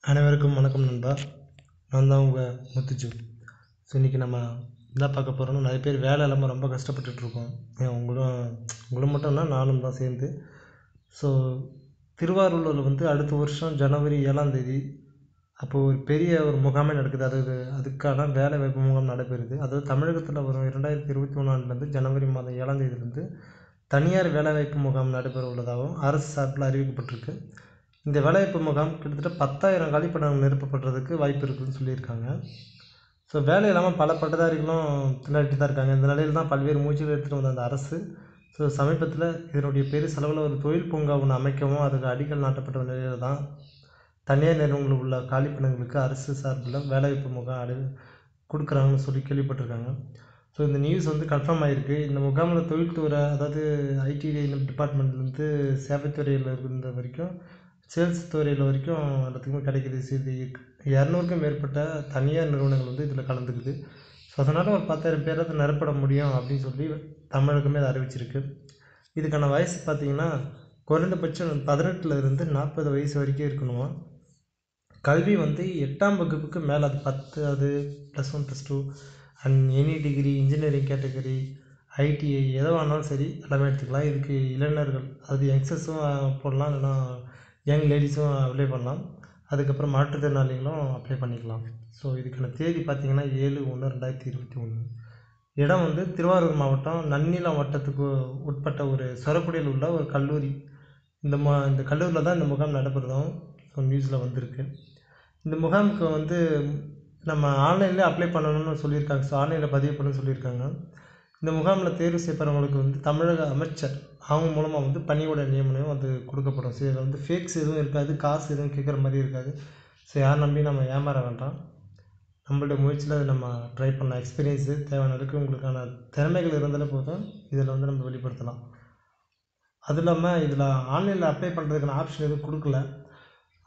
அனைவருக்கும் வணக்கம் நண்பா. நான் தான் உங்கள் முத்துச்சு. ஸோ இன்றைக்கி நம்ம என்ன பார்க்க போகிறோம்னா, நிறைய பேர் வேலை இல்லாமல் ரொம்ப கஷ்டப்பட்டுட்ருக்கோம். உங்களும் மட்டும் இல்லை, நானும் தான் சேர்ந்து. ஸோ திருவாரூரில் அடுத்த வருஷம் ஜனவரி 7ஆம் தேதி அப்போது ஒரு பெரிய முகாமே நடக்குது. அதுக்கான வேலை வாய்ப்பு முகாம் நடைபெறுது. அதாவது தமிழகத்தில் வரும் 2023 ஜனவரி மாதம் 7ஆம் தேதியிலேருந்து தனியார் வேலைவாய்ப்பு முகாம் நடைபெற உள்ளதாகவும் அரசு சார்பில் அறிவிக்கப்பட்டிருக்கு. இந்த வேலைவாய்ப்பு முகாம் கிட்டத்தட்ட 10,000 காலிப்பணியிடங்கள் நிரப்பப்படுறதுக்கு வாய்ப்பு இருக்குதுன்னு சொல்லியிருக்காங்க. ஸோ வேலை இல்லாமல் பல பட்டதாரிகளும் திண்டாடிட்டு தான் இருக்காங்க. இந்த நிலையில் தான் பல்வேறு முயற்சிகள் எடுத்துகிட்டு வந்த அந்த அரசு சமீபத்தில் இதனுடைய பெரிய செலவில் ஒரு தொழில் பூங்கா ஒன்று அமைக்கவும் அதுக்கு அடிக்கல் நாட்டப்பட்ட நிலையில் தான் தனியார் நிறுவனங்களில் உள்ள காலிப்பணிகளுக்கு அரசு சார்பில் வேலைவாய்ப்பு முகாம் கொடுக்குறாங்கன்னு சொல்லி கேள்விப்பட்டிருக்காங்க. ஸோ இந்த நியூஸ் கன்ஃபார்ம் ஆகிருக்கு. இந்த முகாமில் தொழில்துறை, அதாவது ஐடி டிபார்ட்மெண்ட்லேருந்து சேவைத்துறையில் இருந்த வரைக்கும் சேல்ஸ் துறையில் வரைக்கும் எல்லாத்துக்குமே கிடைக்கிது. இது 200க்கும் மேற்பட்ட தனியார் நிறுவனங்கள் இதில் கலந்துக்குது. ஸோ அதனால் ஒரு 10,000 பேராவது நிரப்பட முடியும் அப்படின்னு சொல்லி தமிழகமே அதை அறிவிச்சிருக்கு. இதுக்கான வயசு பார்த்திங்கன்னா குறைந்தபட்சம் 18லேருந்து 40 வயசு வரைக்கும் இருக்கணுமா. கல்வி 8ஆம் வகுப்புக்கு மேலே, அது 10, அது +1 +2 and any degree, engineering category, ITI எதை வேணாலும் சரி, எல்லாமே எடுத்துக்கலாம். இதுக்கு இளைஞர்கள், அது யங்ஸ்டர்ஸும் போடலாம், இல்லைனா யங் லேடிஸும் அப்ளை பண்ணலாம். அதுக்கப்புறம் மாற்றுத்திறனாளிகளும் அப்ளை பண்ணிக்கலாம். ஸோ இதுக்கான தேதி பார்த்திங்கன்னா 7/1/2021. இடம் திருவாரூர் மாவட்டம் நன்னிலம் வட்டத்துக்கு உட்பட்ட ஒரு சொரக்குடியில் உள்ள ஒரு கல்லூரி. இந்த கல்லூரியில் தான் இந்த முகாம் நடைபெறுதும் நியூஸில் வந்திருக்கு. இந்த முகாமுக்கு நம்ம ஆன்லைன்லேயே அப்ளை பண்ணணும்னு சொல்லியிருக்காங்க. ஸோ ஆன்லைனில் பதிவு பண்ணணும்னு சொல்லியிருக்காங்க. இந்த முகாமில் தேர்வு செய்யப்படுறவங்களுக்கு தமிழக அமைச்சர் அவங்க மூலமாக பணியோட நியமனம் கொடுக்கப்படும். ஸோ இதில் ஃபேக்ஸ் எதுவும் இருக்காது, காசு எதுவும் கேட்குற மாதிரி இருக்காது. ஸோ யார் நம்பி நம்ம ஏமாற வேண்டாம். நம்மளுடைய முயற்சியில் அதை நம்ம ட்ரை பண்ணலாம். எக்ஸ்பீரியன்ஸு தேவையான அளவுக்கு உங்களுக்கான திறமைகள் இருந்தாலே போதும், இதில் நம்ம வெளிப்படுத்தலாம். அதுவும் இல்லாமல் இதில் ஆன்லைனில் அப்ளை பண்ணுறதுக்கான ஆப்ஷன் எதுவும் கொடுக்கல.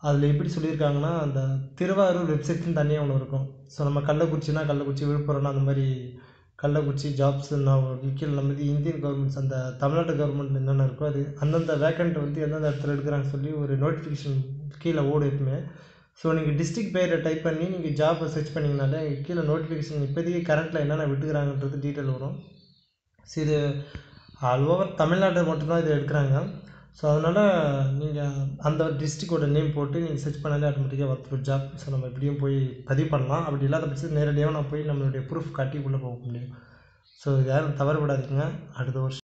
அதில் எப்படி சொல்லியிருக்காங்கன்னா, அந்த திருவாரூர் வெப்சைட்னு தனியாக ஒன்று இருக்கும். ஸோ நம்ம கள்ளக்குறிச்சி, விழுப்புரம்னா அந்த மாதிரி கள்ளக்குறிச்சி ஜாப்ஸுன்னா கீழே இந்தியன் கவர்மெண்ட்ஸ், அந்த தமிழ்நாடு கவர்மெண்ட் என்னென்ன இருக்கோ அது அந்தந்த வேக்கண்ட் எந்தெந்த இடத்துல எடுக்கிறாங்கன்னு சொல்லி ஒரு நோட்டிஃபிகேஷன் கீழே ஓடும் எப்பவுமே. ஸோ நீங்கள் டிஸ்ட்ரிக்ட் பேரை டைப் பண்ணி நீங்கள் ஜாப்பை சர்ச் பண்ணிங்கனாலே கீழே நோட்டிஃபிகேஷன் இப்போதைக்கு கரண்ட்டில் என்னென்ன விட்டுக்கிறாங்கன்றது டீட்டெயில் வரும். ஸோ இது ஆல் ஓவர் தமிழ்நாட்டை மட்டும்தான் இதை எடுக்கிறாங்க. ஸோ அதனால் நீங்கள் அந்த டிஸ்ட்ரிக்டோட நேம் போட்டு நீங்கள் சர்ச் பண்ணாலே ஆட்டோமேட்டிக்காக ஒர்க் ஜாப். ஸோ நம்ம இப்படியும் போய் பதிவு பண்ணலாம். அப்படி இல்லாத பட்சத்தில் நேரடியாக நான் போய் நம்மளுடைய ப்ரூஃப் காட்டி உள்ளே போக முடியும். ஸோ யாரும் தவறு விடாதீங்க. அடுத்த வருஷம்